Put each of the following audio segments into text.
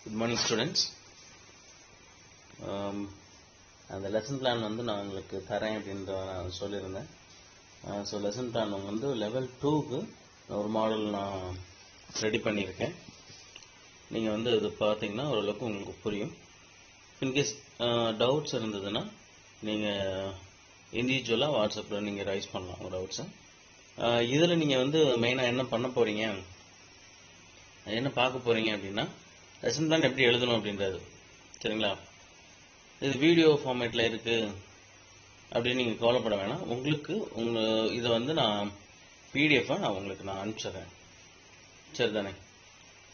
Good morning students. அந்த lesson plan வந்து நான் உங்களுக்கு தரேன் அப்படின்ற நான் சொல்லியிருந்தேன். ஸோ லெசன் பிளான் வந்து லெவல் 2க்கு ஒரு மாடல் நான் ரெடி பண்ணியிருக்கேன். நீங்கள் வந்து இது பார்த்தீங்கன்னா ஓரளவுக்கு உங்களுக்கு புரியும். இன்கேஸ் டவுட்ஸ் இருந்ததுன்னா நீங்கள் இண்டிவிஜுவலாக வாட்ஸ்அப்பில் நீங்கள் ரைஸ் பண்ணலாம் உங்கள் டவுட்ஸை. இதில் நீங்கள் வந்து மெயினாக என்ன பண்ண போகிறீங்க, என்ன பார்க்க போகிறீங்க அப்படின்னா லெசன் பிளான் எப்படி எழுதணும் அப்படின்றது. சரிங்களா? இது வீடியோ ஃபார்மேட்டில் இருக்குது அப்படின்னு நீங்கள் கவலைப்பட வேணாம். உங்களுக்கு இதை வந்து நான் பிடிஎஃபாக நான் உங்களுக்கு அனுப்பிச்சிடுறேன். சரி தானே?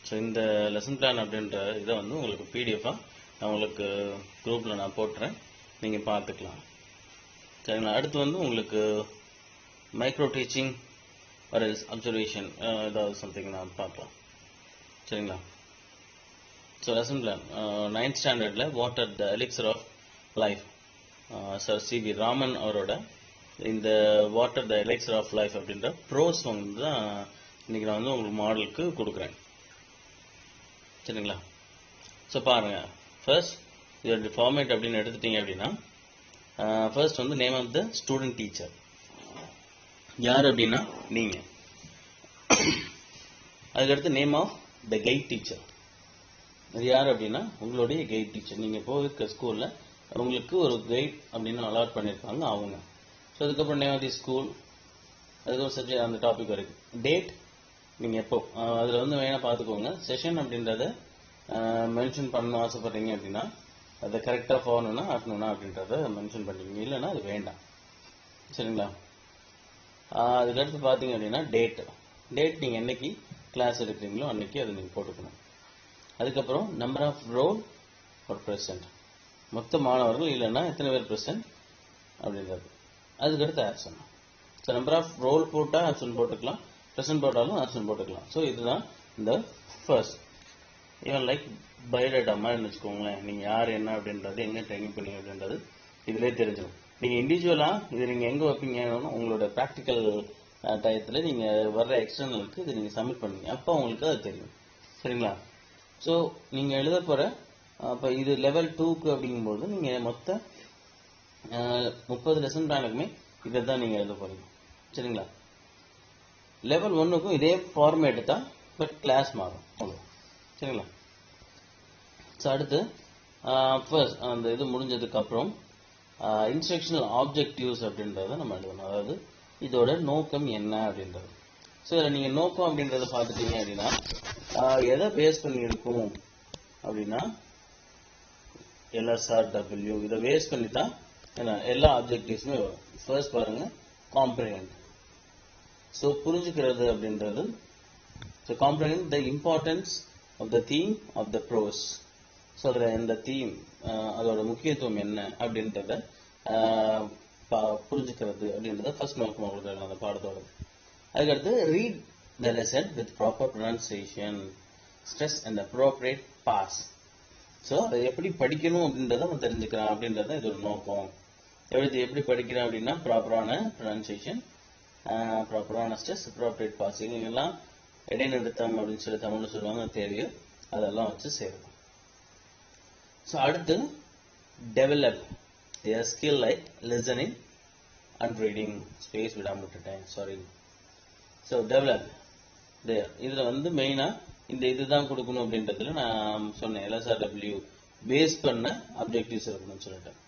ஸோ இந்த லெசன் பிளான் அப்படின்ற இதை வந்து உங்களுக்கு பிடிஎஃபாக நான் உங்களுக்கு குரூப்பில் நான் போட்டுறேன், நீங்கள் பார்த்துக்கலாம். சரிங்களா? அடுத்து வந்து உங்களுக்கு மைக்ரோ டீச்சிங் ஒரு அப்சர்வேஷன் ஏதாவது சம்திங் நான் பார்க்கலாம். சரிங்களா? ஸோ லெசன் பிளான் 9th ஸ்டாண்டர்டில் what are the elixir of life, sir CV Raman அவரோட இந்த what are the elixir of life அப்படின்ற ப்ரோஸ் வந்து தான் இன்றைக்கி நான் வந்து உங்களுக்கு மாடலுக்கு கொடுக்குறேன். சரிங்களா? ஸோ பாருங்கள், ஃபர்ஸ்ட் இதோட ஃபார்மேட் அப்படின்னு எடுத்துட்டீங்க அப்படின்னா ஃபர்ஸ்ட் வந்து name of the student teacher. யார் அப்படின்னா நீங்கள். அதுக்கடுத்து name of the guide teacher. அது யார் அப்படின்னா உங்களுடைய கைட் டீச்சர். நீங்கள் போயிருக்க ஸ்கூலில் உங்களுக்கு ஒரு கைட் அப்படின்னு அலாட் பண்ணியிருக்காங்க அவங்க. ஸோ அதுக்கப்புறம் நேம் ஆஃப் தி ஸ்கூல், அதுக்கப்புறம் சப்ஜெக்ட் அந்த டாபிக் வரைக்கும். டேட் நீங்கள் எப்போ அதில் வந்து மெயினாக பார்த்துக்கோங்க. செஷன் அப்படின்றத மென்ஷன் பண்ணணும் ஆசைப்பட்றீங்க அப்படின்னா அதை கரெக்டாக போகணுன்னா ஆட்டணும்னா அப்படின்றத மென்ஷன் பண்ணிக்கோங்க, இல்லைன்னா அது வேண்டாம். சரிங்களா? அதுக்கடுத்து பார்த்தீங்க அப்படின்னா டேட் நீங்கள் என்னைக்கு கிளாஸ் எடுக்கிறீங்களோ அன்னைக்கு அதை நீங்கள் போட்டுக்கணும். அதுக்கப்புறம் நம்பர் ஆஃப் ரோல் ஒரு ப்ரெசன்ட், மொத்த மாணவர்கள் இல்லைன்னா எத்தனை பேர் ப்ரெசன்ட் அப்படின்றது. அதுக்கடுத்து option. So number of roll போட்டால் ஆப்ஷன் போட்டுக்கலாம், ப்ரெசன்ட் போட்டாலும் ஆப்ஷன் போட்டுக்கலாம். ஸோ இதுதான் இந்த ஃபர்ஸ்ட். ஈவன் லைக் பயோடேட்டா மாதிரி வச்சுக்கோங்களேன். நீங்கள் யார் என்ன அப்படின்றது, எங்கே ட்ரைனிங் பண்ணீங்க அப்படின்றது இதிலே தெரிஞ்சிடும். நீங்கள் இண்டிவிஜுவலாக இது நீங்கள் எங்கே வைப்பீங்கன்னு உங்களோட ப்ராக்டிக்கல் டயத்தில் நீங்கள் வர்ற எக்ஸ்டர்னலுக்கு இது நீங்கள் சப்மிட் பண்ணுவீங்க, அப்போ உங்களுக்கு அது தெரியும். சரிங்களா? ஸோ நீங்கள் எழுத போகிற இப்போ இது லெவல் 2க்கு அப்படிங்கும்போது நீங்கள் மொத்த 30 லெசன் பிளானுக்குமே இதை தான் நீங்கள் எழுத போகிறீங்க. சரிங்களா? லெவல் 1க்கும் இதே ஃபார்மேட்டு தான், பட் கிளாஸ் மாறும் அவ்வளோ. சரிங்களா? ஸோ அடுத்து ஃபர்ஸ்ட் அந்த இது முடிஞ்சதுக்கப்புறம் இன்ஸ்ட்ரக்ஷனல் ஆப்ஜெக்டிவ்ஸ் அப்படின்றத நம்ம எழுதணும். அதாவது இதோட நோக்கம் என்ன அப்படின்றது. ஸோ இதில் நீங்கள் நோக்கம் அப்படின்றத பார்த்துட்டீங்க அப்படின்னா எதை பேஸ் பண்ணி இருக்கும் அப்படின்னா LSRW இதை பேஸ் பண்ணி தான் எல்லா ஆப்ஜெக்டிவ்ஸுமே வரும். ஃபர்ஸ்ட் பாருங்க, காம்ப்ரிஹெண்ட். ஸோ புரிஞ்சுக்கிறது அப்படின்றது. So comprehend the importance of the theme of the prose. So அதில் இந்த தீம் அதோட முக்கியத்துவம் என்ன அப்படின்றத புரிஞ்சுக்கிறது அப்படின்றத ஃபர்ஸ்ட் நோக்கம் உங்களுக்கு அந்த பாடத்தோட. அதுக்கடுத்து read the lesson with proper pronunciation, stress and appropriate pass. So அதை எப்படி படிக்கணும் அப்படின்றத நம்ம தெரிஞ்சுக்கலாம் அப்படின்றத இது ஒரு நோக்கம். எப்படி படிக்கிறேன் அப்படின்னா ப்ராப்பரான ப்ரொனன்சியேஷன், ப்ராப்பரான ஸ்ட்ரெஸ், அப்ரோப்ரியேட் பாஸ், இவங்கெல்லாம் இடைநிறுத்தம் அப்படின்னு சொல்லி தமிழில் சொல்லுவாங்க, தேவையோ அதெல்லாம் வச்சு செய்யணும். ஸோ அடுத்து develop a skill like listening and reading. Space விடாம விட்டுட்டேன், சாரி. ஸோ டெவலப் இதில் வந்து மெயினாக இந்த இதுதான் கொடுக்கணும் அப்படின்றதுல நான் சொன்னேன், LSRW பேஸ் பண்ண அப்ஜெக்டிவ்ஸ் இருக்கணும்னு சொல்லிட்டேன்.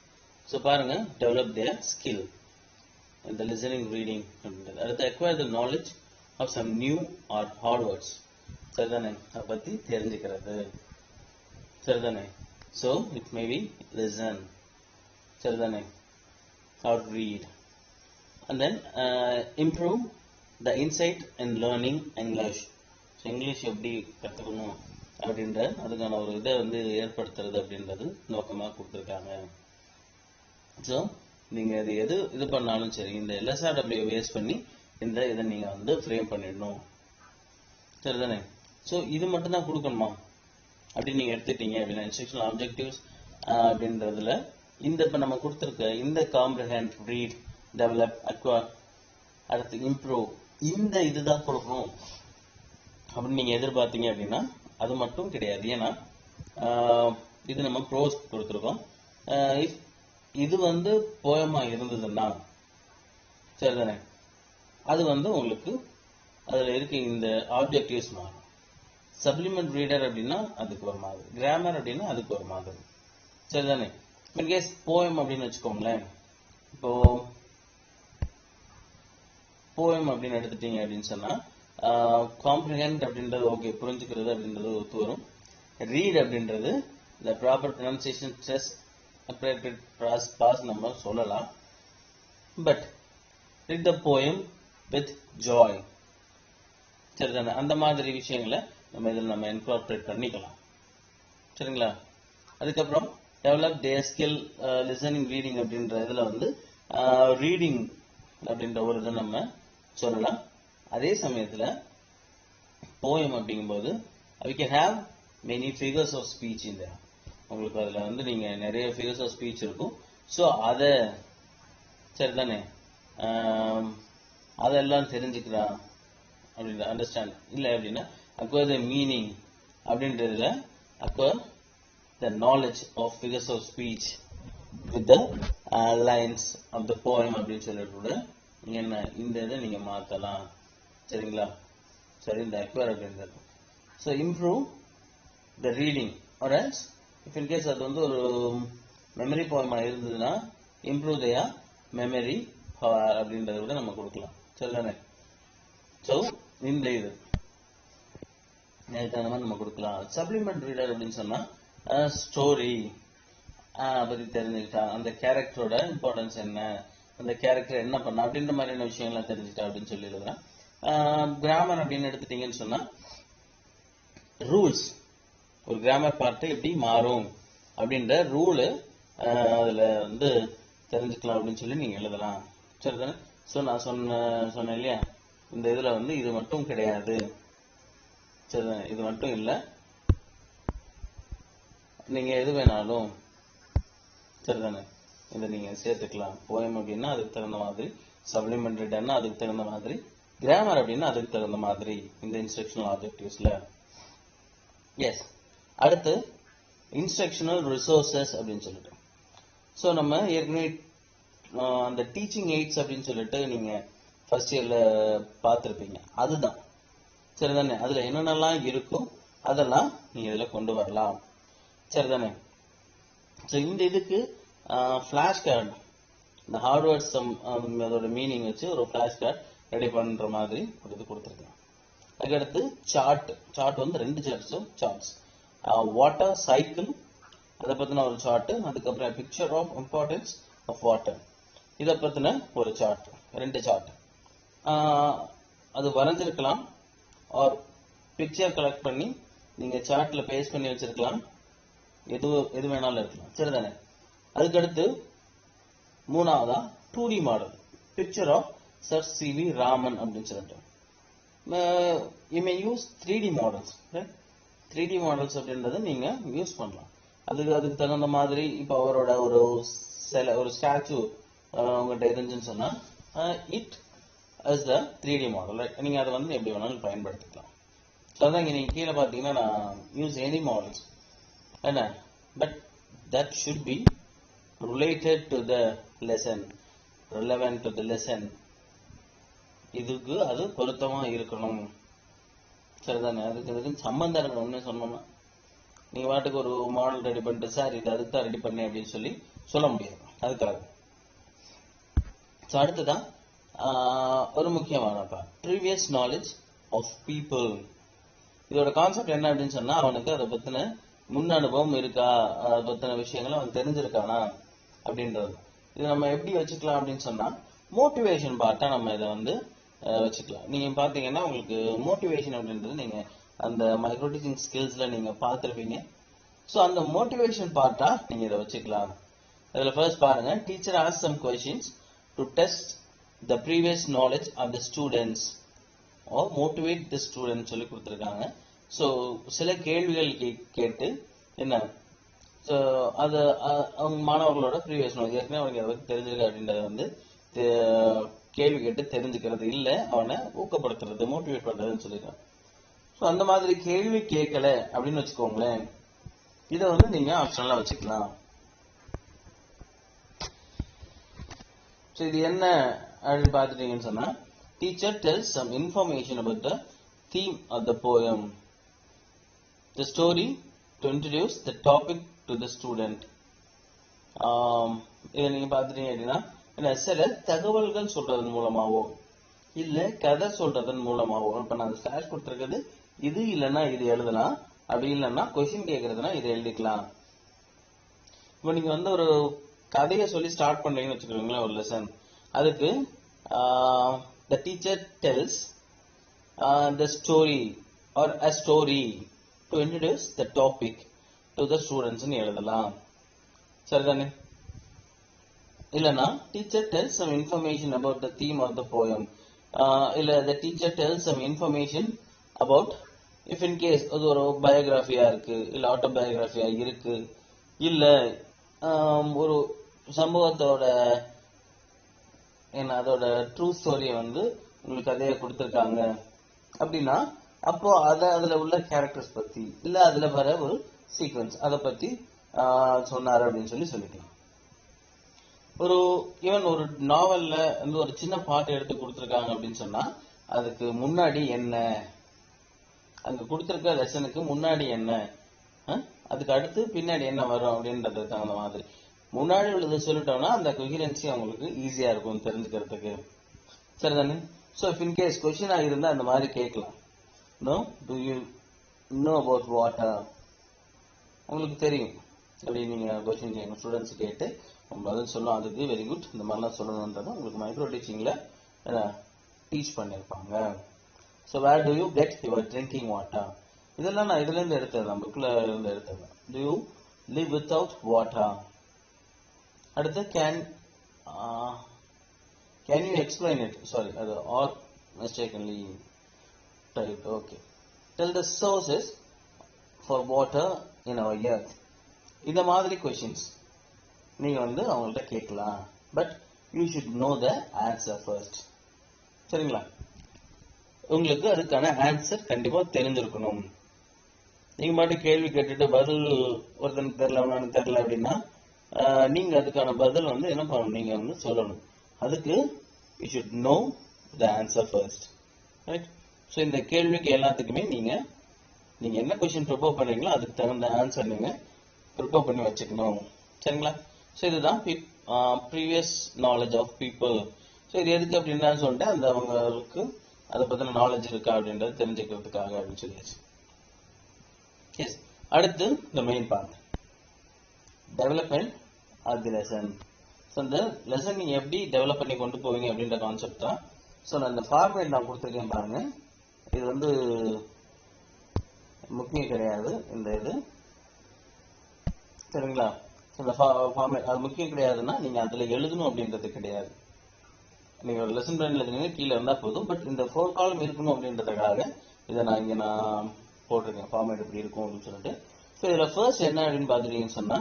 ஸோ பாருங்கள், டெவலப் தேர் ஸ்கில் இந்த லிசனிங், ரீடிங் அப்படின்றது. அடுத்து acquire the knowledge of some new or hard words. சரிதானே? அதை பற்றி தெரிஞ்சுக்கிறது. சரிதானே? So it may be listen. சரிதானே? Or read. And then improve the insight in learning English. So English எப்படி கற்றுக்கணும் அப்படின்ற அதுக்கான ஒரு இதை வந்து ஏற்படுத்துறது அப்படின்றது நோக்கமாக கொடுத்துருக்காங்க. ஸோ நீங்கள் இது பண்ணாலும் சரி, இந்த LSRW பேஸ் பண்ணி இந்த இதை நீங்கள் வந்து ஃப்ரேம் பண்ணிடணும். சரிதானே? ஸோ இது மட்டும்தான் கொடுக்கணுமா அப்படின்னு நீங்கள் எடுத்துட்டீங்க அப்படின்னா இன்ஸ்ட்ரக்ஷனல் ஆப்ஜெக்டிவ்ஸ் அப்படின்றதுல இந்த இப்போ நம்ம கொடுத்துருக்க இந்த காம்ப்ரிஹெண்ட், ரீட், டெவலப், அக்வயர், அடுத்து இம்ப்ரூவ், இந்த இதுதான் கொடுக்கணும் அப்படின்னு நீங்கள் எதிர்பார்த்தீங்க அப்படின்னா அது மட்டும் கிடையாது. ஏன்னா இது நம்ம ப்ரோஸ் கொடுத்துருக்கோம். இஃப் இது வந்து போயமா இருந்ததுன்னா சரிதானே, அது வந்து உங்களுக்கு அதுல இருக்க இந்த ஆப்ஜெக்டிவ்ஸ் மாறும். சப்ளிமெண்ட் ரீடர் அப்படின்னா அதுக்கு ஒரு மாதிரி, கிராமர் அப்படின்னா அதுக்கு ஒரு மாதிரி சரிதானே. இன்கேஸ் போயம் அப்படின்னு வச்சுக்கோங்களேன், இப்போ போயம் அப்படின்னு எடுத்துட்டீங்க அப்படின்னு சொன்னா காம்ப்ரிஹெண்ட் அப்படின்றது ஓகே, புரிஞ்சுக்கிறது அப்படின்றது ஒத்து வரும். ரீட் அப்படின்றது the proper pronunciation, stress, appropriate pause நம்ம சொல்லலாம். But read the poem with joy சரிதானே, அந்த மாதிரி விஷயங்களை நம்ம இதில் நம்ம இன்கார்பரேட் பண்ணிக்கலாம் சரிங்களா. அதுக்கப்புறம் develop their skill listening reading அப்படின்ற இதில் வந்து ரீடிங் அப்படின்ற ஒரு இதை நம்ம சொல்லலாம். அதே சமயத்தில் போயம் அப்படிங்கும்போது we can have many figures of speech in there. உங்களுக்கு அதில் வந்து நீங்கள் நிறைய figures of speech இருக்கும். ஸோ அதை சரிதானே, அதெல்லாம் தெரிஞ்சுக்கலாம் அப்படின்ற அண்டர்ஸ்டாண்ட் இல்லை அப்படின்னா acquire the meaning அப்படின்றதுல acquire the knowledge of figures of speech with the lines of the poem அப்படின்னு சொல்லிட்டு கூட என்ன இந்த இதை நீங்கள் மாற்றலாம் சரிங்களா. சரி, இந்த acquire அப்படின்றது. So improve the reading or else if in case அது வந்து ஒரு மெமரி போயமா இருந்ததுன்னா improve their memory அப்படின்றத விட நம்ம கொடுக்கலாம் சரிதானே. ஸோ இந்த இது நேரத்தை நம்ம கொடுக்கலாம். சப்ளிமெண்ட் ரீடர் அப்படின்னு சொன்னா ஸ்டோரி பற்றி தெரிஞ்சுக்கிட்டா, அந்த கேரக்டரோட இம்பார்ட்டன்ஸ் என்ன, அந்த கேரக்டர் என்ன பண்ண அப்படின்ற மாதிரியான விஷயங்கள்லாம் தெரிஞ்சுக்கிட்டா அப்படின்னு சொல்லி எழுதுறேன். கிராமர் அப்படின்னு எடுத்துட்டீங்கன்னு சொன்னா ரூல்ஸ், ஒரு கிராமர் பார்ட்டு எப்படி மாறும் அப்படின்ற ரூலு அதில் வந்து தெரிஞ்சுக்கலாம் அப்படின்னு சொல்லி நீங்கள் எழுதலாம் சரிதானே. ஸோ நான் சொன்னேன் இல்லையா, இந்த இதில் வந்து இது மட்டும் கிடையாது சரிதானே, இது மட்டும் இல்லை, நீங்கள் எது வேணாலும் சரிதானே இதை நீங்கள் சேர்த்துக்கலாம். போயம் அப்படின்னா அதுக்கு தகுந்த மாதிரி, சப்ளிமெண்ட் ரீடர்னா அதுக்கு தகுந்த மாதிரி, கிராமர் அப்படின்னா அதுக்கு தகுந்த மாதிரி இந்த இன்ஸ்ட்ரக்ஷனல் ஆப்ஜெக்டிவ்ஸ்ல. எஸ், அடுத்து இன்ஸ்ட்ரக்ஷனல் ரிசோர்சஸ் அப்படின்னு சொல்லிட்டு, ஸோ நம்ம ஏற்கனவே அந்த டீச்சிங் எய்ட்ஸ் அப்படின்னு சொல்லிட்டு நீங்க ஃபர்ஸ்ட் இயர்ல பார்த்துருப்பீங்க, அதுதான் சரிதானே. அதுல என்னென்னலாம் இருக்கும் அதெல்லாம் நீங்க இதுல கொண்டு வரலாம் சரிதானே. ஸோ இந்த இதுக்கு ஃபிளாஷ் கார்டு, இந்த ஹார்ட்வேர்ட்ஸ் அதோட மீனிங் வச்சு ஒரு ஃபிளாஷ் கார்டு ரெடி பண்ற மாதிரி கொடுத்துருக்கேன். அதுக்கடுத்து சார்ட் வந்து 2 சார்ட்ஸ், வாட்டர் சைக்கிள் அதை பத்தின ஒரு சார்ட், அதுக்கப்புறம் picture of importance of water இதை பத்தின ஒரு சார்ட், 2 சார்ட். அது வரைஞ்சிருக்கலாம் ஆர் பிக்சர் கலெக்ட் பண்ணி நீங்க சார்ட்ல பேஸ்ட் பண்ணி வச்சிருக்கலாம், எது வேணாலும் இருக்கலாம் சரிதானே. அதுக்கடுத்து 3ஆவதா 2D model, picture of sir CV. Raman அப்படின்னு சொல்லிட்டு you may use 3D models, right? 3D models அப்படின்றத நீங்க யூஸ் பண்ணலாம். அதுக்கு தகுந்த மாதிரி இப்போ அவரோட ஒரு ஸ்டாச்சு உங்கள்கிட்ட இருந்துச்சுன்னு சொன்னா it as the 3D model, right? நீங்க அதை வந்து எப்படி வேணாலும் பயன்படுத்திக்கலாம். ஸோ அதான் இங்கே நீங்கள் கீழே பார்த்தீங்கன்னா நான் யூஸ் எனி மாடல்ஸ் என்ன, but that should be related to the lesson, relevant to the lesson. இதுக்கு அது பொருத்தமா இருக்கணும் சரிதானே. அதுக்கு சம்பந்தம் இருக்கணும்னு சொன்னோம்னா நீங்க வாட்டுக்கு ஒரு மாடல் ரெடி பண்ணிட்டு சார் இது அதுக்கு தான் ரெடி பண்ணேன் அப்படின்னு சொல்லி சொல்ல முடியாது. அதுக்காக ஸோ அடுத்ததான் ஒரு முக்கியமான ப்ரீவியஸ் நாலேஜ் ஆஃப் பீப்புள். இதோட கான்செப்ட் என்ன அப்படின்னு சொன்னா அவனுக்கு அதை பத்தின முன் அனுபவம் இருக்கா, அதை பத்தின விஷயங்களை அவன் தெரிஞ்சிருக்கானா அப்படின்றது. இது நம்ம எப்படி வச்சுக்கலாம் அப்படின்னு சொன்னா மோட்டிவேஷன் பார்ட்டா நம்ம இதை வந்து வச்சுக்கலாம். நீங்க பாத்தீங்கன்னா உங்களுக்கு மோட்டிவேஷன் அப்படின்றது நீங்க அந்த மைக்ரோ டீச்சிங் ஸ்கில்ஸ்ல நீங்க பார்த்துருப்பீங்க. ஸோ அந்த மோட்டிவேஷன் பார்ட்டா நீங்க இதை வச்சுக்கலாம். அதுல ஃபர்ஸ்ட் பாருங்க, teacher ask some questions to test the previous knowledge of the students or motivate the students சொல்லி கொடுத்துருக்காங்க. ஸோ சில கேள்விகள் கேட்டு என்ன, ஸோ அது அவங்க மாணவர்களோட ப்ரீவியஸ் நாலேஜ் ஏற்கனவே அவனுக்கு அதை பற்றி தெரிஞ்சிருக்கு அப்படின்றத வந்து கேள்வி கேட்டு தெரிஞ்சுக்கிறது இல்லை, அவனை ஊக்கப்படுத்துறது மோட்டிவேட் பண்றதுன்னு சொல்லியிருக்காங்க. ஸோ அந்த மாதிரி கேள்வி கேட்கல அப்படின்னு வச்சுக்கோங்களேன், இதை வந்து நீங்க ஆப்ஷனலா வச்சுக்கலாம். இது என்ன அப்படின்னு பார்த்துட்டீங்கன்னு சொன்னா, teacher tells some information about the theme of the poem, the story to introduce the topic to the student. இதை நீங்க பார்த்துட்டீங்க அப்படின்னா, சில தகவல்கள் சொல்றதன் மூலமாவோ இல்ல கதை சொல்றதன் மூலமாவோ, இப்ப நான் ஸ்லாஷ் கொடுத்துருக்கிறது இது இல்லைன்னா இது எழுதலாம், அப்படி இல்லைன்னா கொஸ்டின் கேட்கறதுனா இதை எழுதிக்கலாம். இப்போ நீங்க வந்து ஒரு கதையை சொல்லி ஸ்டார்ட் பண்றீங்கன்னு வச்சுக்கோங்களேன் ஒரு லெசன், அதுக்கு the teacher tells the story or a story to introduce the topic to the students ன்னு எழுதலாம். சரிதானே? இல்லைன்னா teacher tells some information about the theme of the poem, இல்ல the teacher tells some information about, if in case அது ஒரு பயோகிராஃபியா இருக்கு இல்ல ஆட்டோபயோகிராஃபியா இருக்கு இல்ல ஒரு சம்பவத்தோட அதோட ட்ரூ ஸ்டோரியை வந்து உங்களுக்கு கதையை கொடுத்துருக்காங்க அப்படின்னா, அப்போ அதுல உள்ள கேரக்டர்ஸ் பத்தி இல்ல அதுல வர ஒரு சீக்வன்ஸ் அதை பத்தி சொன்னாரு அப்படின்னு சொல்லிக்கலாம். ஈவன் ஒரு நாவல்ல வந்து ஒரு சின்ன பாட்டு எடுத்து கொடுத்துருக்காங்க அப்படின்னு சொன்னா, அதுக்கு முன்னாடி என்ன, அங்க கொடுத்துருக்க லெசனுக்கு முன்னாடி என்ன, அதுக்கு அடுத்து பின்னாடி என்ன வரும் அப்படின்றதுக்கு தகுந்த மாதிரி முன்னாடி உள்ளதை சொல்லிட்டோம்னா அந்த கொஹிரன்சி அவங்களுக்கு ஈஸியா இருக்கும் தெரிஞ்சுக்கிறதுக்கு. சரிதானே? ஸோ இஃப் இன் கேஸ் கொஸ்டினா இருந்தா அந்த மாதிரி கேட்கலாம். No do you know about water, உங்களுக்கு தெரியும் அப்படின்னு நீங்க கொஸ்டின் கேட்கணும். ஸ்டூடெண்ட்ஸ் கேட்டு பதில் சொல்லலாம். அதுக்கு வெரி குட், இந்த மாதிரிலாம் சொல்லணும்ன்றதை உங்களுக்கு மைக்ரோ டீச்சிங்ல டீச் பண்ணிருப்பாங்க. So where do you get your drinking water, இதெல்லாம் நான் இதுல இருந்து எடுத்ததுதான், புக்ல இருந்து எடுத்ததுதான். Do you live without water. அடுத்து can you explain it, sorry அது all mistakenly type. Okay, tell the sources for water in our earth. இந்த மாதிரி கொஸ்டின்ஸ் நீங்க வந்து அவங்கள்ட்ட கேட்கலாம். But you should know the answer first. சரிங்களா? உங்களுக்கு அதுக்கான ஆன்சர் கண்டிப்பா தெரிஞ்சிருக்கணும். நீங்க மட்டும் கேள்வி கேட்டுட்டு பதில் ஒருத்தனுக்கு தெரியல அவனுக்கு தெரியல அப்படின்னா நீங்க அதுக்கான பதில் வந்து என்ன பண்ணணும், நீங்க வந்து சொல்லணும். அதுக்கு you should know the answer first. Right? So இந்த கேள்விக்கு எல்லாத்துக்குமே நீங்க என்ன கொஸ்டின் ப்ரிப்பேர் பண்றீங்களோ அதுக்கு தகுந்த ஆன்சர் நீங்க ப்ரிப்பேர் பண்ணி வச்சுக்கணும். சரிங்களா? ஸோ இதுதான் previous knowledge of people. So இது எதுக்கு அப்படின்னா சொல்லிட்டு அந்த அவங்களுக்கு அதை பத்தின நாலேஜ் இருக்கா அப்படின்றது தெரிஞ்சுக்கிறதுக்காக அப்படின்னு சொல்லியாச்சு. எஸ், அடுத்து the main part, development of the lesson. So இந்த லெசன் நீங்க எப்படி டெவலப் பண்ணி கொண்டு போவீங்க அப்படின்ற கான்செப்ட் தான். ஸோ நான் இந்த ஃபார்மேட் நான் கொடுத்துருக்கேன் பாருங்க, இது வந்து முக்கியம் கிடையாது இந்த இது. சரிங்களா? இந்த ஃபார்மேட் அது முக்கியம் கிடையாதுன்னா நீங்க அதுல எழுதணும் அப்படின்றது கிடையாது. நீங்க ஒரு லெசன் பிளான் எழுதுனீங்க கீழே இருந்தா போதும். பட் இந்த 4 காலம் இருக்கணும் அப்படின்றதுக்காக இதை நான் போட்டிருக்கேன் ஃபார்மேட் எப்படி இருக்கும் அப்படின்னு சொல்லிட்டு. ஸோ இதுல ஃபர்ஸ்ட் என்ன அப்படின்னு பாத்துட்டீங்கன்னு சொன்னா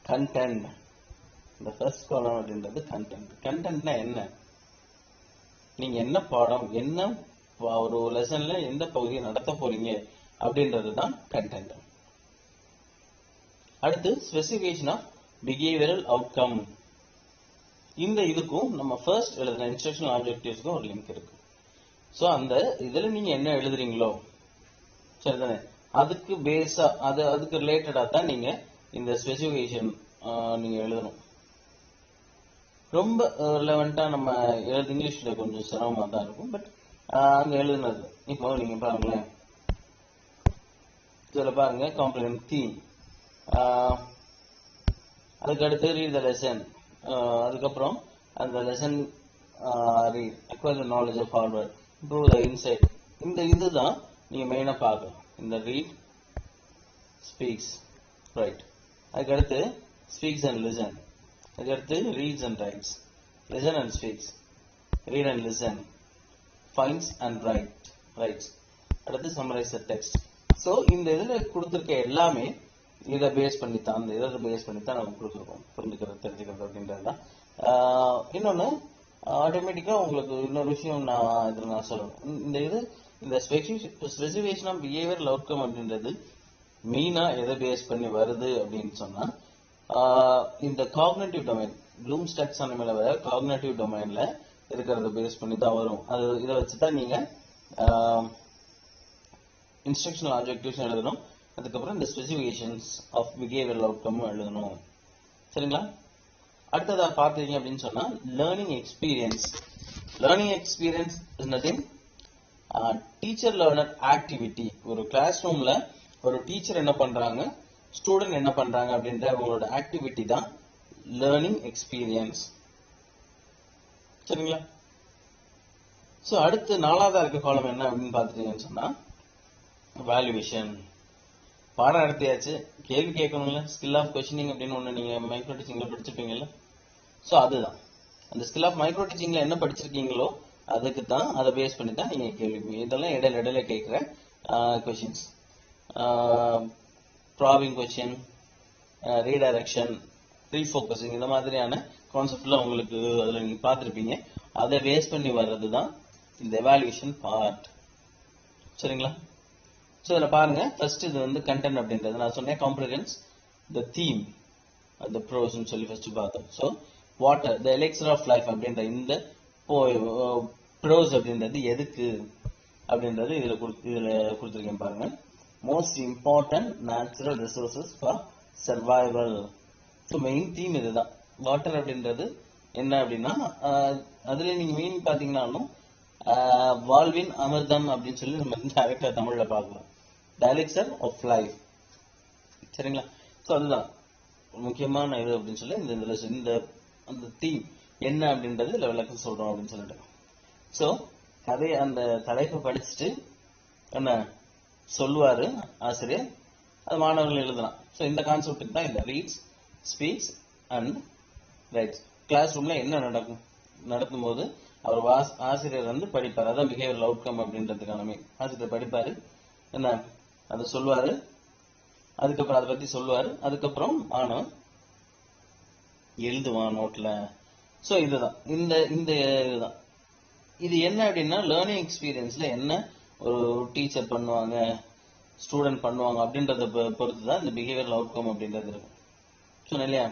கண்டென்ட். இந்த ஃபர்ஸ்ட் காலம் அப்படின்றது கண்டென்ட். கண்டென்ட்னா என்ன, நீங்க என்ன பாடம் என்ன ஒரு லெசன்ல எந்த பகுதியை நடத்த போறீங்க அப்படின்றது தான் கண்டென்ட். அடுத்து ஸ்பெசிஃபிகேஷன் ஆஃப் பிஹேவியரல் அவுட்கம். இந்த இதுக்கும் நம்ம ஃபர்ஸ்ட் எழுதுன இன்ஸ்ட்ரக்ஷனல் ஆப்ஜெக்டிவ்ஸ்க்கும் ஒரு லிங்க் இருக்கு. ஸோ அந்த இதுல நீங்க என்ன எழுதுறீங்களோ சரிதானே, அதுக்கு பேஸா அதுக்கு ரிலேட்டடா தான் நீங்க இந்த ஸ்பெசிஃபிகேஷன் நீங்க எழுதணும். ரொம்ப ரிலவெண்டா நம்ம இங்கிலீஷ்ல கொஞ்சம் சிரமமா தான் இருக்கும். பட் அங்க எழுதுனது இப்போ நீங்க பாருங்களேன், இதுல பாருங்க காம்ப்ளிமெண்ட் தீம், அதுக்கு அடுத்து ரீட் த லெசன், அதுக்கப்புறம் அந்த lesson read acquire the knowledge of forward improve the insight. இந்த இதுதான் நீங்க மெயினா பார்க்கணும். இந்த read, speaks, right. அதுக்கடுத்து speaks and listen. அதுக்கடுத்து reads and writes, listen and speaks, read and listen, finds and writes. அடுத்து summarize the text. ஸோ இந்த இதுல கொடுத்துருக்க எல்லாமே இதை பேஸ் பண்ணித்தான், அந்த இதை பேஸ் பண்ணித்தான் நம்ம கொடுத்துருக்கோம். புரிஞ்சுக்கிறது தெரிஞ்சுக்கிறது அப்படின்றது தான். இன்னொன்னு ஆட்டோமேட்டிக்கா உங்களுக்கு இன்னொரு விஷயம் நான் சொல்லணும். இந்த ஸ்பெசிஃபிகேஷன் ஆஃப் பிஹேவியரல் அவுட்கம் அப்படின்றது மெயினா எதை பேஸ் பண்ணி வருது அப்படின்னு சொன்னா இந்த காக்னேட்டிவ் டொமைன் ப்ளூம்ஸ் டாக்ஸானமில வர காக்னேட்டிவ் டொமைன்ல இருக்கிறத பேஸ் பண்ணி தான் வரும். அது இதை வச்சுதான் நீங்க இன்ஸ்ட்ரக்ஷனல் ஆப்ஜெக்டிவ்ஸ் எழுதணும். அதுக்கப்புறம் இந்த ஸ்பெசிஃபிகேஷன்ஸ் ஆஃப் பிஹேவியரல் அவுட்கம் எழுதணும். சரிங்களா? அடுத்ததா பாத்தீங்க அப்படின்னு சொன்னா learning experience. Learning experience is nothing teacher learner activity. ஒரு கிளாஸ் ரூம்ல ஒரு டீச்சர் என்ன பண்றாங்க, ஸ்டூடெண்ட் என்ன பண்றாங்க அப்படின்ற அவங்களோட ஆக்டிவிட்டி தான் லேர்னிங் எக்ஸ்பீரியன்ஸ். சரிங்களா? சோ அடுத்து நாலாவதா இருக்க காலம் என்ன அப்படின்னு பாத்துட்டீங்கன்னு சொன்னா வேல்யூவேஷன். பாடம் நடத்தியாச்சு, கேள்வி கேட்கணும்ல, ஸ்கில் ஆஃப் கொஸ்டினிங் அப்படின்னு ஒண்ணு நீங்க மைக்ரோ டீச்சிங்ல படிச்சிருப்பீங்கல்ல. சோ அதுதான் அந்த ஸ்கில் ஆஃப் மைக்ரோ டீச்சிங்ல என்ன படிச்சிருக்கீங்களோ அதுக்கு தான், அதை பேஸ் பண்ணி தான் நீங்க கேள்வி. இதெல்லாம் இடையில கேட்கிற கொஸ்டின்ஸ். ப்ராபிங் கொஸ்டின், ரீடைரக்ஷன், ரீஃபோக்கஸிங், இந்த மாதிரியான கான்செப்ட்லாம் உங்களுக்கு அதுல நீங்க பார்த்திருப்பீங்க. அதை பேஸ் பண்ணி வர்றது தான் இந்த எவாலுவேஷன் பார்ட். சரிங்களா? சோ இதுல பாருங்க, ஃபர்ஸ்ட் இது வந்து கண்டென்ட் அப்படின்றது நான் சொன்னேன். Comprehends the theme, the prose சொல்லி ஃபர்ஸ்ட் பார்த்தோம். So water the elixir of life அப்படின்ற இந்த ப்ரோஸ் அப்படின்றது எதுக்கு அப்படின்றது இதுல கொடுத்துருக்கேன் பாருங்க. Most important natural resources for survival. So main theme இதுதான். வாட்டர் அப்படின்றது என்ன அப்படின்னா அதுல நீங்க மெயின் பாத்தீங்கன்னாலும் வாழ்வின் அமிர்தம் அப்படின்னு சொல்லி நம்ம டைரக்டா தமிழ்ல பார்க்கலாம். The elixir of life. சரிங்களா? ஸோ அதுதான் முக்கியமான இது அப்படின்னு சொல்லி இந்த அந்த தீம் என்ன அப்படின்றது இதுல விளக்கம் சொல்றோம் அப்படின்னு சொல்லிட்டு. ஸோ கதையை அந்த தலைப்பை படிச்சுட்டு என்ன சொல்லுவாரு ஆசிரியர், அது மாணவர்கள் எழுதலாம். ஸோ இந்த கான்செப்ட் தான் இந்த reads, speaks and writes. Class ரூம்ல என்ன நடக்கும் போது அவர் ஆசிரியர் வந்து படிப்பார். அதான் பிஹேவியரல் அவுட்கம் அப்படின்றதுக்கான ஆசிரியர் படிப்பாரு, என்ன அதை சொல்லுவாரு, அதுக்கப்புறம் அதை பத்தி சொல்லுவாரு, அதுக்கப்புறம் மாணவன் எழுதுவான் நோட்ல. சோ இதுதான் இந்த இதுதான் இது என்ன அப்படின்னா லேர்னிங் எக்ஸ்பீரியன்ஸ்ல என்ன ஒரு டீச்சர் பண்ணுவாங்க, ஸ்டூடெண்ட் பண்ணுவாங்க அப்படின்றத பொறுத்து தான் இந்த பிஹேவியரல் அவுட்கம் அப்படின்றது இருக்கும். சொன்ன இல்லையா,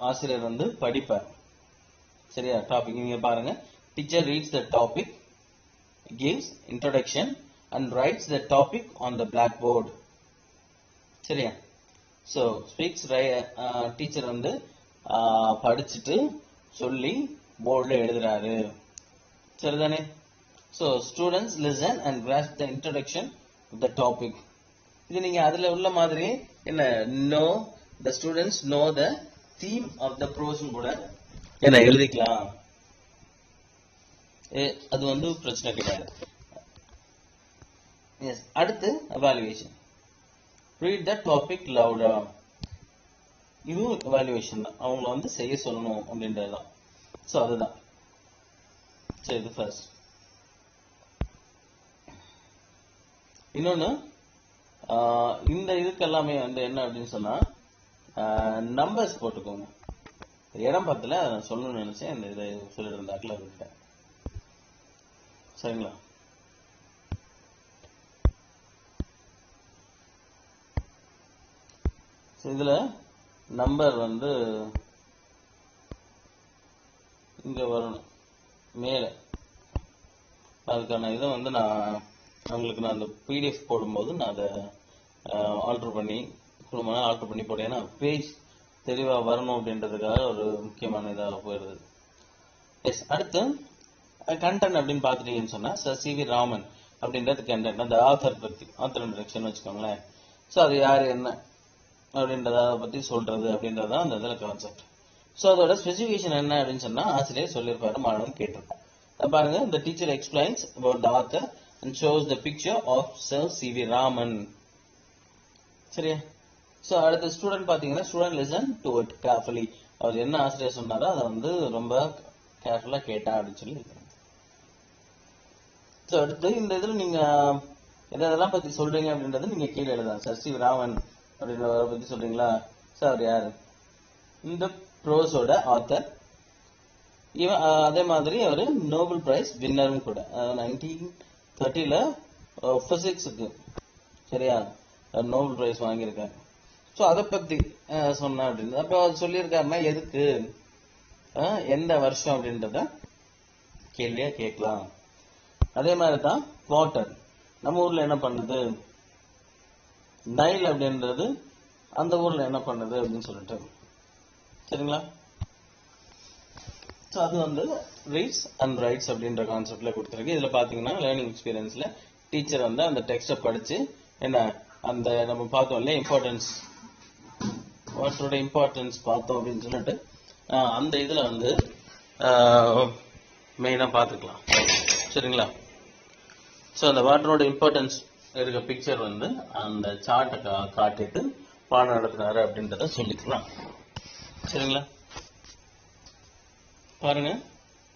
ஆசிரியர் வந்து படிப்பார். சரியா? டாபிக் நீங்க பாருங்க. Teacher reads the topic, gives introduction and writes the topic on the blackboard. சரியா? so speaks டீச்சர் வந்து படிச்சுட்டு சொல்லி போர்ட்ல எழுதுறாரு. சரிதானே? so students listen and grasp the introduction of the topic. இது நீங்க அதுல உள்ள மாதிரி என்ன know the students know the theme of the prose கூட என்ன எழுதிக்கலாம். அது வந்து பிரச்சனை கிடையாது. எஸ். அடுத்து evaluation. read the topic louder. இதுவும் evaluation தான். அவங்கள வந்து செய்ய சொல்லணும் அப்படின்றது தான். ஸோ அதுதான். சரி, இது ஃபர்ஸ்ட். இன்னொன்னு இந்த இதுக்கு எல்லாமே வந்து என்ன அப்படின்னு சொன்னா நம்பர்ஸ் போட்டுக்கோங்க. இடம் பத்துல நான் சொல்லணும்னு நினைச்சேன், இந்த இதை சொல்லிட்டு இருந்தாக்கல விட்டேன். சரிங்களா? இதுல நம்பர் வந்து இங்க வரணும் மேல. அதுக்கான இதை வந்து நான் அந்த பிடிஎஃப் போடும்போது நான் அதை ஆல்டர் பண்ணி போட்டேன். ஏன்னா பேஜ் தெளிவா வரணும் அப்படின்றதுக்காக ஒரு முக்கியமான இதாக போயிடுது. எஸ். அடுத்து கண்டென்ட் அப்படின்னு பாத்துட்டீங்கன்னு சொன்னா சி.வி. ராமன் அப்படின்றது கண்டென்ட். அந்த ஆத்தர் பத்தி, ஆத்தர் இன்ட்ரோடக்ஷன் வச்சுக்கோங்களேன். ஸோ அது யாரு என்ன அப்படின்றத பத்தி சொல்றது அப்படின்றதான் அந்த இதுல கான்செப்ட். ஸோ அதோட ஸ்பெசிஃபிகேஷன் என்ன அப்படின்னு சொன்னா ஆசிரியர் சொல்லியிருப்பாரு, மாணவன் கேட்டிருப்பான். பாருங்க, the teacher explains about the author and shows the picture of Sir C.V. Raman. சரியா? ஸோ அடுத்த ஸ்டூடெண்ட் பாத்தீங்கன்னா student listen to it carefully. அவர் என்ன ஆசிரியர் சொன்னாரோ அதை வந்து ரொம்ப கேர்ஃபுல்லா கேட்டா அப்படின்னு சொல்லி. ஸோ அடுத்து இந்த இதுல நீங்க எதெல்லாம் பத்தி சொல்றீங்க அப்படின்றது நீங்க கீழே எழுதலாம். சர் சி ராமன் அப்படின்றவரை பத்தி சொல்றீங்களா? சார் அவர் யாரு? இந்த ப்ரோஸோட ஆத்தர். இவன் அதே மாதிரி அவரு நோபல் பிரைஸ் வின்னரும் கூட. 1930ல பிசிக்ஸுக்கு. சரியா? நோபல் பிரைஸ் வாங்கியிருக்காங்க. ஸோ அதை பத்தி சொன்னேன் அப்படின்னு. அப்போ அது சொல்லியிருக்காருன்னா எதுக்கு, எந்த வருஷம் அப்படின்றத கேள்வியா கேட்கலாம். அதே மாதிரி தான் வாட்டர், நம்ம ஊர்ல என்ன பண்ணுது, நைல் அப்படின்றது அந்த ஊர்ல என்ன பண்ணுது அப்படின்னு சொல்லிட்டு. சரிங்களா? ஸோ அது வந்து ரீட்ஸ் அண்ட் ரைட்ஸ் அப்படின்ற கான்செப்ட்ல கொடுத்துருக்கு. இதுல பாத்தீங்கன்னா லேர்னிங் எக்ஸ்பீரியன்ஸ்ல டீச்சர் வந்து அந்த டெக்ஸ்ட்டை படிச்சு என்ன அந்த நம்ம பார்த்தோம் இல்லையா இம்பார்ட்டன்ஸ், வாட்டரோட இம்பார்ட்டன்ஸ் பார்த்தோம் அப்படின்னு சொல்லிட்டு அந்த இதுல வந்து மெயினா பார்த்துக்கலாம். சரிங்களா? ஸோ அந்த வாட்டரோட இம்பார்ட்டன்ஸ் இருக்க பிக்சர் வந்து அந்த சார்ட்டை காட்டிட்டு பாடம் நடத்தினாரு அப்படின்றத சொல்லிக்கலாம். சரிங்களா? பாருங்க.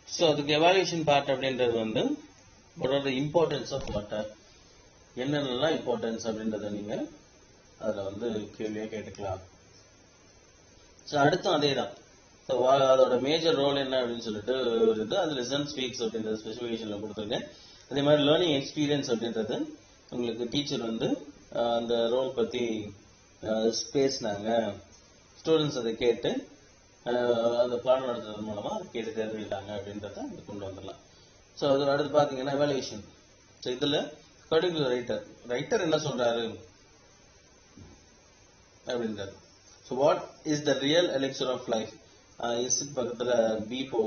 ஸோ அதுக்கு எவாலுவேஷன் பார்ட் அப்படின்றது வந்து what are the importance of water, என்னென்னலாம் இம்பார்ட்டன்ஸ் அப்படின்றத நீங்க அதில் வந்து கேள்வியாக கேட்டுக்கலாம். ஸோ அடுத்தும் அதே தான். ஸோ அதோட மேஜர் ரோல் என்ன அப்படின்னு சொல்லிட்டு வருது. அது லிசன் ஸ்பீக்ஸ் அப்படின்ற ஸ்பெசிஃபிகேஷனில் கொடுத்துருக்கேன். அதே மாதிரி லேர்னிங் எக்ஸ்பீரியன்ஸ் அப்படின்றது உங்களுக்கு டீச்சர் வந்து அந்த ரோல் பற்றி பேசினாங்க, ஸ்டூடெண்ட்ஸ் அதை கேட்டு அந்த பாடம் நடத்துறது மூலமா கேட்டு தெரிஞ்சுக்கிட்டாங்க அப்படின்றத கொண்டு வந்துடலாம். ஸோ அதில் அடுத்து பார்த்தீங்கன்னா எவாலுவேஷன். ஸோ இதில் பர்டிகுலர் ரைட்டர் என்ன சொல்றாரு அப்படின்றது. So what is the real elixir of life, is பக்கத்தில் பி போ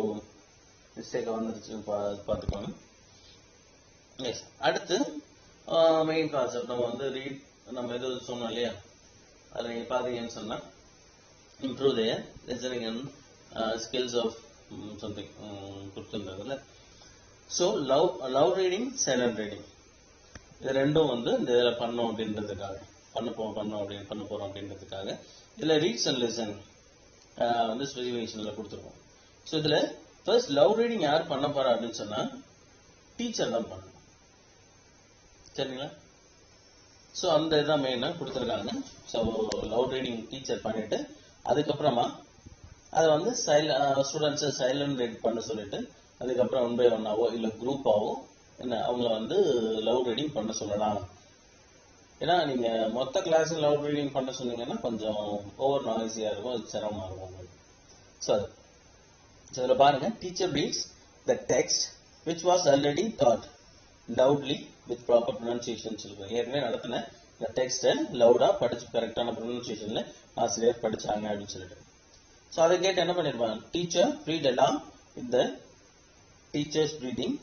மிஸ்டேக்காக வந்துருச்சு பார்த்துக்கோங்க. எஸ். அடுத்து மெயின் கான்செப்ட் நம்ம வந்து ரீட், நம்ம எது சொன்னோம் இல்லையா, அதை நீங்கள் பார்த்தீங்கன்னு சொன்னால் improve their listening and skills of something கொடுத்துருந்ததுல. So love reading, silent reading, இது ரெண்டும் வந்து இந்த இதில் பண்ணோம் அப்படின்றதுக்காக பண்ண போகிறோம் அப்படின்றதுக்காக இதில் ரீட்ஸ் அண்ட் லிசன் வந்து ஸ்பெசிஃபிகேஷனில் கொடுத்துருக்கோம். ஸோ இதில் ஃபர்ஸ்ட் லவ் ரீடிங் யார் பண்ண போறா அப்படின்னு சொன்னால் டீச்சர் தான் பண்ணணும். சரிங்களா? ஸோ அந்த இதுதான் மெயினாக கொடுத்துருக்காங்க. ஸோ லவ் ரீடிங் டீச்சர் பண்ணிட்டு அதுக்கப்புறமா அதை வந்து ஸ்டூடெண்ட்ஸை சைலண்ட் ரீட் பண்ண சொல்லிட்டு அதுக்கப்புறம் 1 by 1 இல்லை குரூப்பாவோ என்ன அவங்கள வந்து லவ் ரீடிங் பண்ண சொல்லலாம். ஏன்னா நீங்க மொத்த கிளாஸ் லவ் ரீடிங் பண்ண சொன்னீங்கன்னா கொஞ்சம் ஓவர் நாய்ஸியா இருக்கும், அது சிரமமா இருக்கும் உங்களுக்கு. ஸோ இதில் பாருங்க, teacher reads the text which was already dot loudly with proper pronunciation சொல்லுவேன். ஏற்கனவே நடத்தின இந்த டெக்ஸ்ட்டை லவுடா படிச்சு கரெக்டான ப்ரொனன்சியேஷன்ல ஆசிரியர் படிச்சாங்க அப்படின்னு சொல்லிட்டு. ஸோ அதை கேட்டு என்ன பண்ணிருப்பாங்க, டீச்சர் ரீட் எல்லாம் இந்த டீச்சர்ஸ் ரீடிங்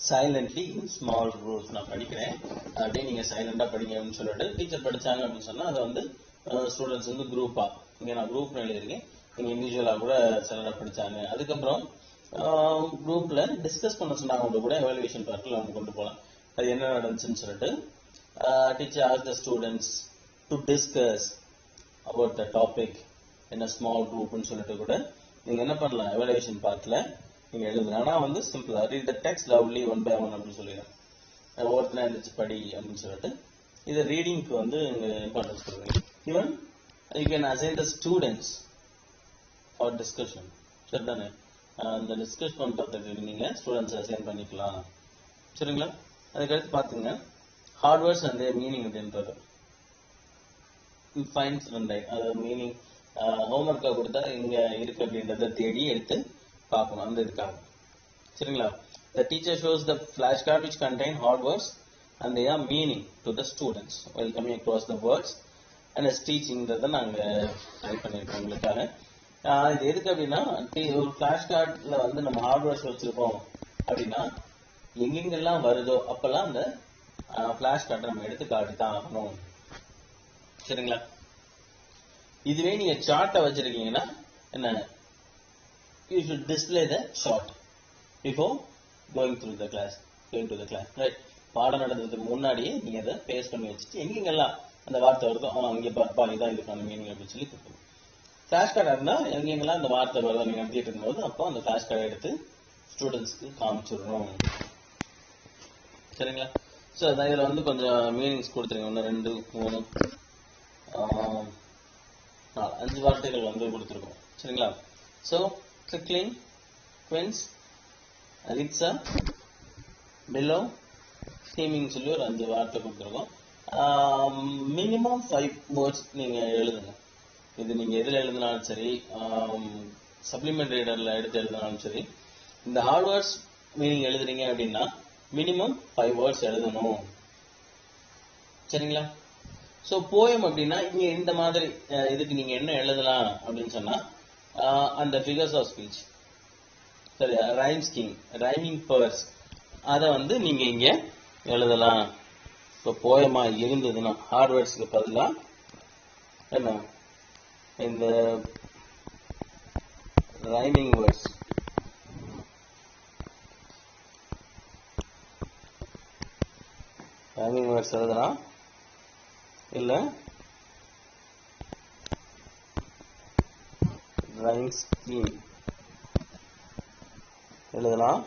சைலண்ட்லி இன் ஸ்மால் ரூல்ஸ். நான் படிக்கிறேன் அப்படியே நீங்க சைலண்டா படிங்க அப்படின்னு சொல்லிட்டு டீச்சர் படிச்சாங்க அப்படின்னு சொன்னா அதை வந்து ஸ்டூடெண்ட்ஸ் வந்து குரூப்பா, இங்க நான் குரூப் எழுதியிருக்கேன், நீங்க இண்டிவிஜுவலா கூட சைலண்டா படிச்சாங்க. அதுக்கப்புறம் குரூப்ல டிஸ்கஸ் பண்ண சொன்னாங்க, அவங்க கூட எவாலுவேஷன் பார்ட்ல அவங்க கொண்டு போகலாம். அது என்ன நடந்துச்சுன்னு சொல்லிட்டு teacher ask the students to discuss about the topic in a small குரூப்னு சொல்லிட்டு கூட நீங்க என்ன பண்ணலாம், எவாலுவேஷன் பார்ட்ல நீங்க எழுதுங்க. ஆனா வந்து சிம்பிளா read the text lovely 1 by 1 அப்படின்னு சொல்லிடுறேன். ஒவ்வொருத்தனா எழுதிச்சு படி அப்படின்னு சொல்லிட்டு இது ரீடிங்க்கு வந்து இம்பார்ட்டன்ஸ் கொடுக்குறீங்க. Even you can assign the students for discussion. சரிதானே? அந்த டிஸ்கஸ் பண்றதுக்கு நீங்க ஸ்டூடெண்ட்ஸ் அசைன் பண்ணிக்கலாம். சரிங்களா? அதுக்கடுத்து பாத்துங்க, ஹார்ட் வேர்ட்ஸ் அண்ட் மீனிங் அப்படின்றது ஃபைன்ஸ் ரெண்டை, அது மீனிங் ஹோம்ஒர்க்கா கொடுத்தா இங்க இருக்கு அப்படின்றத தேடி எடுத்து பார்க்கணும் அந்த இதுக்காக. சரிங்களா? The teacher shows the flashcard which contain hard words and their meaning to the students while coming across the words and as teachingன்றத நாங்க டைப் பண்ணிருக்கோம் உங்களுக்காக. இது எதுக்கு அப்படின்னா, ஒரு ஃபிளாஷ் கார்ட்ல வந்து நம்ம ஹார்ட் வேர்ட்ஸ் வச்சிருக்கோம் அப்படின்னா எங்கெங்கெல்லாம் வருதோ அப்பெல்லாம் அந்த ஃபிளாஷ் கார்டை நம்ம எடுத்து காட்டி தான் ஆகணும். சரிங்களா? இதுவே நீங்க சார்ட்டை வச்சிருக்கீங்கன்னா என்ன, you should display the chart before going to the class, right? பாடம் நடந்ததுக்கு முன்னாடியே நீங்க அதை பேஸ் பண்ணி வச்சுட்டு எங்கெங்கெல்லாம் அந்த வார்த்தை வருதோ இங்க பாப்பா இதான் இதுக்கான மீனிங் அப்படின்னு சொல்லி கொடுக்கணும். ஃபிளாஷ் கார்டா இருந்தா எங்கெங்கெல்லாம் அந்த வார்த்தை வருதோ நீங்க நடத்திட்டு இருக்கும்போது அப்போ அந்த ஃபிளாஷ் கார்டை எடுத்து ஸ்டூடெண்ட்ஸ்க்கு காமிச்சிடணும். சரிங்களா? ஸோ அதான் இதில் வந்து கொஞ்சம் மீனிங்ஸ் கொடுத்துருங்க. 1 2 3 4 5 வார்த்தைகள் வந்து கொடுத்துருக்கோம். சரிங்களா? So trickling, quince, rickshaw, below, steaming சொல்லி ஒரு 5 வார்த்தை கொடுத்துருக்கோம். மினிமம் 5 வேர்ட்ஸ் நீங்க எழுதுங்க. இது நீங்க எதுல எழுதினாலும் சரி, சப்ளிமெண்ட் ரீடர்ல எடுத்து எழுதினாலும் சரி, இந்த ஹார்ட் வேர்ட்ஸ் மீனிங் எழுதுறீங்க அப்படின்னா மினிமம் 5 வேர்ட்ஸ் எழுதணும். சரிங்களா? ஸோ போயம் அப்படின்னா இங்க இந்த மாதிரி இதுக்கு நீங்க என்ன எழுதலாம் அப்படின்னு சொன்னா அந்த ஃபிகர்ஸ் ஆஃப் ஸ்பீச், சரி, ரைம் ஸ்கீம், ரைமிங் பர்ஸ், அதை வந்து நீங்க இங்க எழுதலாம். இப்போ போயமா இருந்ததுன்னா ஹார்ட் வேர்ட்ஸ்க்கு பதிலா என்ன இந்த ரைமிங் வேர்ட்ஸ், ரைமிங் வேர்ட்ஸ் எழுதலாம். இல்ல ரைம் ஸ்கீம் எழுதலாம்.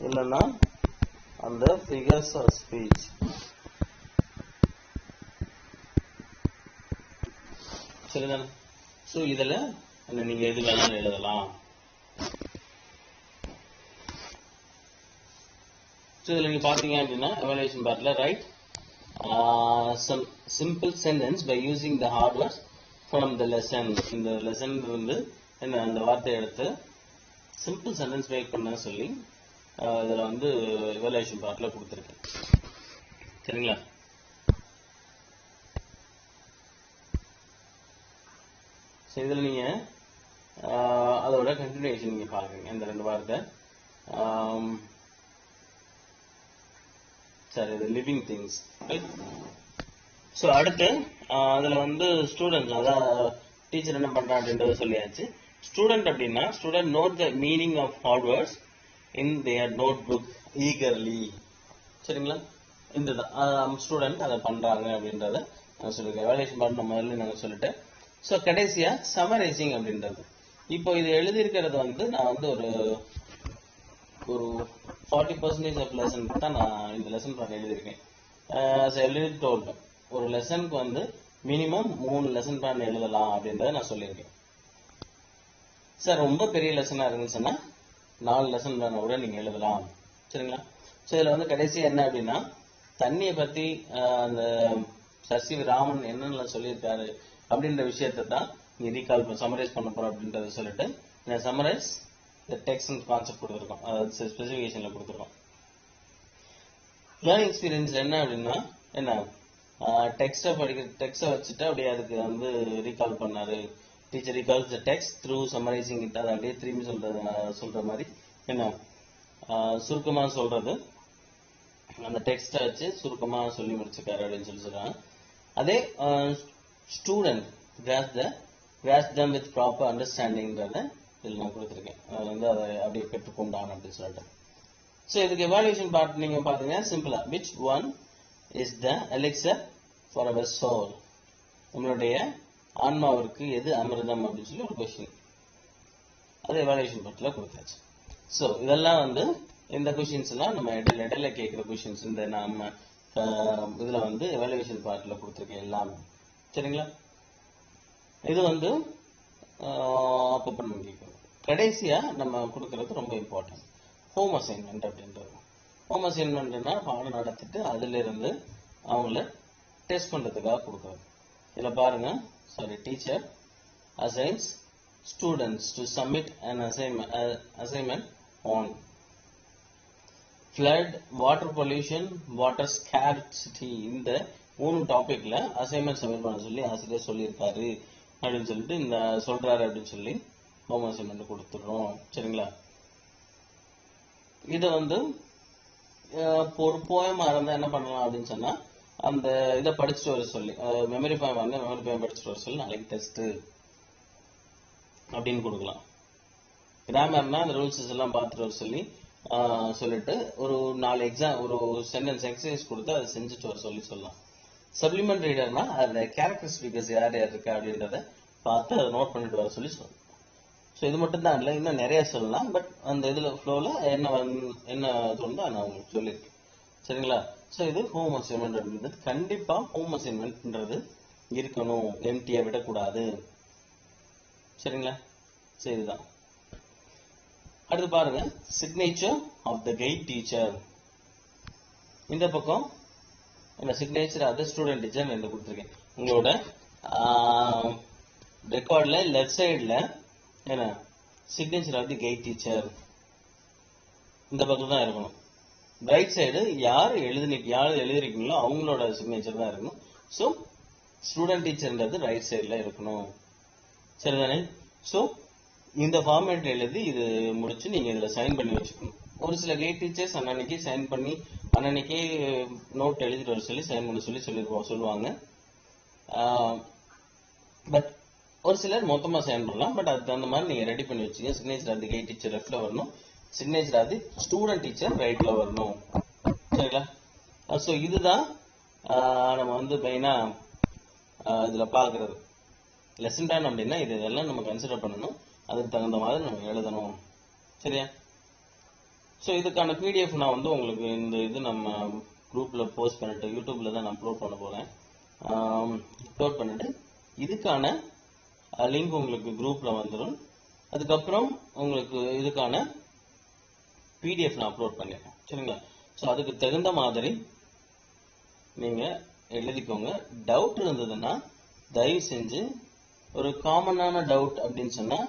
இல்லைன்னா அந்த ஃபிகர்ஸ் ஆஃப் ஸ்பீச். சரிதானே? ஸோ இதில் நீங்க எது வேணாலும் எழுதலாம். ஸோ இதில் நீங்க பார்த்தீங்க அப்படின்னா எவாலுவேஷன் பார்ட்ல right some simple sentence by using the hard words from the lesson. இந்த லெசன் வந்து என்ன அந்த வார்த்தையை எடுத்து சிம்பிள் சென்டென்ஸ் மேக் பண்ண சொல்லி இதில் வந்து எவாலுவேஷன் பார்ட்ல கொடுத்துருக்கேன். சரிங்களா? ஸோ இதில் நீங்கள் அதோட கண்டினியூஷன் நீங்கள் பார்க்குறீங்க இந்த 2 வார்த்தை. சரி, இது லிவிங் திங்ஸ். ஸோ அடுத்து அதில் வந்து ஸ்டூடெண்ட்ஸ், அதான் டீச்சர் என்ன பண்ணுறான் அப்படின்றத சொல்லியாச்சு. ஸ்டூடெண்ட் அப்படின்னா student note the meaning of hard words in their notebook eagerly. சரிங்களா? இதுதான் ஸ்டூடெண்ட் அதை பண்ணுறாங்க அப்படின்றத நான் சொல்லியிருக்கேன். எவாலுவேஷன் பண்ண முதல்ல நாங்கள் சொல்லிட்டேன். ஸோ கடைசியாக சமரைசிங் அப்படின்றது. இப்போ இது எழுதியிருக்கிறது வந்து நான் வந்து ஒரு 40% ஆஃப் லெசன் தான் நான் இந்த லெசன் பிளான் எழுதியிருக்கேன். எழுதிட்டு ஒரு லெசனுக்கு வந்து மினிமம் 3 லெசன் பிளான் எழுதலாம் அப்படின்றத நான் சொல்லியிருக்கேன். சார் ரொம்ப பெரிய லெசனாக இருந்துச்சுன்னா 4 லெசன் பிளானை கூட நீங்கள் எழுதலாம். சரிங்களா? ஸோ இதில் வந்து கடைசி என்ன அப்படின்னா தண்ணியை பற்றி அந்த சசி ராமன் என்னென்ன சொல்லியிருக்காரு அப்படின்ற விஷயத்தை தான் நீ ரீகால் சமரைஸ் பண்ண போகிறோம் அப்படின்றத சொல்லிட்டு நான் சமரைஸ் இந்த டெக்ஸ்ட் அண்ட் கான்செப்ட் கொடுத்துருக்கோம், அதாவது ஸ்பெசிஃபிகேஷன்ல கொடுத்துருக்கோம். லேர்னிங் எக்ஸ்பீரியன்ஸ் என்ன அப்படின்னா என்ன டெக்ஸ்ட்டை வச்சுட்டு அப்படியே அதுக்கு வந்து ரீகால் பண்ணாரு. Teacher recalls the text through summarising it. அதை அப்படியே திரும்பி சொல்ற மாதிரி என்ன சுருக்கமாக சொல்றது, அந்த டெக்ஸ்ட்டை வச்சு சுருக்கமாக சொல்லி முடிச்சிருக்காரு அப்படின்னு சொல்றாங்க. அதே student grass them with proper understandingன்றத இதில் நான் கொடுத்துருக்கேன். அதை வந்து அதை அப்படியே பெற்றுக்கொண்டான் அப்படின்னு சொல்லிட்டு. ஸோ இதுக்கு எவாலுவேஷன் பார்ட் நீங்க பாத்தீங்க சிம்பிளா, which one is the elixir for our soul? நம்மளுடைய ஆன்மாவிற்கு எது அமிர்தம் அப்படின்னு சொல்லி ஒரு கொஸ்டின், அது எவாலுவேஷன் பார்ட்ல கொடுத்தாச்சு. ஸோ இதெல்லாம் வந்து இந்த கொஸ்டின்ஸ் எல்லாம் நம்ம இடையில கேட்கிற கொஸ்டின்ஸ் இந்த நம்ம இதுல வந்து எவாலுவேஷன் பார்ட்ல கொடுத்துருக்கேன் எல்லாமே. சரிங்களா? இது வந்து அப்பப்போ நம்ம கேட்கணும். கடைசியா நம்ம கொடுக்கறது ரொம்ப இம்பார்ட்டன்ட், ஹோம் அசைன்மெண்ட் அப்படின்றது. ஹோம் அசைன்மெண்ட்னா பாடம் நடத்திட்டு அதுல இருந்து அவங்கள டெஸ்ட் பண்றதுக்காக கொடுக்குறது. இதுல பாருங்க, sorry, teacher assigns students to submit an assignment on flood, water pollution, water scarcity. இந்த 3 டாபிக்ல அசைன்மெண்ட் சப்மிட் பண்ண சொல்லி ஆசிரியர் சொல்லியிருக்காரு அப்படின்னு சொல்லிட்டு இந்த சொல்றாரு அப்படின்னு சொல்லி ஹோம் அசைன்மெண்ட் கொடுத்துடுறோம். சரிங்களா? இதை வந்து ஒரு போயமா இருந்தா என்ன பண்ணலாம் அப்படின்னு சொன்னா அந்த இதை படிச்சுட்டு வர சொல்லி, மெமரி போயம் வந்து மெமரி போயம் படிச்சுட்டு வர சொல்லி நாளைக்கு டெஸ்ட் அப்படின்னு கொடுக்கலாம். கிராமர்னா அந்த ரூல்ஸ் எல்லாம் பார்த்துட்டு வர சொல்லி சொல்லிட்டு ஒரு 4 எக்ஸாம் ஒரு சென்டென்ஸ் எக்ஸசைஸ் கொடுத்து அதை செஞ்சுட்டு வர சொல்லி சொல்லலாம். சப்ளிமெண்ட் ரீடர்னா அதுல கேரக்டர் ஸ்பீக்கர்ஸ் யார் யார் இருக்கா அப்படின்றத பார்த்து அதை நோட் பண்ணிட்டு வர சொல்லி சொல்லலாம். ஸோ இது மட்டும் தான் இல்லை, இன்னும் நிறைய சொல்லலாம். பட் அந்த இதுல ஃப்ளோல என்ன தோணுதோ நான் உங்களுக்கு சொல்லியிருக்கேன். சரிங்களா? ஸோ இது ஹோம் அசைன்மெண்ட் அப்படின்றது கண்டிப்பா ஹோம் அசைன்மெண்ட்ன்றது இருக்கணும், எம்டியை விடக்கூடாது. சரிங்களா? சரிதான். அடுத்து பாருங்க, signature of the guide teacher. இந்த பக்கம் என்ன சிக்னேச்சர் அது ஸ்டூடெண்ட் டீச்சர் நான் கொடுத்துருக்கேன். உங்களோட ரெக்கார்ட்ல லெஃப்ட் சைடுல என்ன signature of the guide teacher இந்த பக்கம் தான் இருக்கணும். ரைட் சைடு யார் எழுதிருக்கீங்களோ அவங்களோட சிக்னேச்சர் தான் இருக்கணும். ஸோ ஸ்டூடெண்ட் டீச்சர்ன்றது ரைட் சைடில் இருக்கணும். சரிதானே? ஸோ இந்த ஃபார்மேட் எழுதி இது முடிச்சு நீங்க இதுல சைன் பண்ணி வச்சுக்கணும். ஒரு சில கைட் டீச்சர்ஸ் அன்னன்னைக்கு சைன் பண்ணி அன்னன்னைக்கே நோட் எழுதிட்டு வர சொல்லி சைன் பண்ண சொல்லுவாங்க. பட் ஒரு சிலர் மொத்தமா சைன் பண்ணலாம். பட் அதுக்கு தகுந்த மாதிரி நீங்க ரெடி பண்ணி வச்சுங்க. Signature of the guide teacher லெஃப்ட்ல வரணும், signature of the student teacher ரைட்ல வரணும். சரிங்களா? ஸோ இதுதான் நம்ம வந்து மெயினா இதுல பாக்குறது. லெசன் பிளான் அப்படின்னா இதெல்லாம் நம்ம கன்சிடர் பண்ணணும், அதுக்கு தகுந்த மாதிரி நம்ம எழுதணும். சரியா? ஸோ இதுக்கான பிடிஎஃப் நான் வந்து உங்களுக்கு இந்த இது நம்ம குரூப்ல போஸ்ட் பண்ணிட்டு யூடியூப்ல தான் நான் அப்லோட் பண்ண போறேன். அப்லோட் பண்ணிட்டு இதுக்கான லிங்க் உங்களுக்கு குரூப்ல வந்துடும். அதுக்கப்புறம் உங்களுக்கு இதுக்கான பிடிஎஃப் நான் அப்லோட் பண்ணிடுறேன். சரிங்களா? ஸோ அதுக்கு தகுந்த மாதிரி நீங்க எழுதிக்கோங்க. டவுட் இருந்ததுன்னா தயவு செஞ்சு ஒரு காமனான டவுட் அப்படின்னு சொன்னா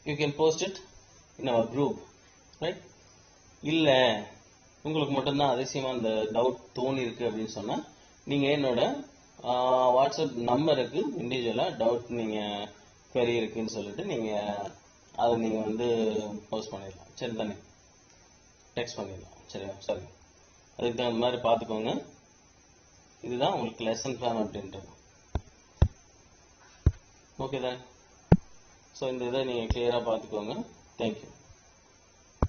you can post it in our group, right? இல்ல உங்களுக்கு மட்டும்தான் அதிசயமா அந்த டவுட் தோணி இருக்கு அப்படின்னு சொன்னா நீங்க என்னோட வாட்ஸ்அப் நம்பருக்கு இண்டிவிஜுவலா டவுட் நீங்க query இருக்குன்னு சொல்லிட்டு நீங்க அதை நீங்க வந்து போஸ்ட் பண்ணிடலாம். சரி தானே? டெக்ஸ்ட் பண்ணிடலாம். சரியா? சரி, அதுக்கு தகுந்த மாதிரி பார்த்துக்கோங்க. இதுதான் உங்களுக்கு லெசன் பிளான் அப்படின்றது. ஓகே தான். ஸோ இந்த இதை நீங்கள் கிளியராக பார்த்துக்கோங்க. தேங்க்யூ.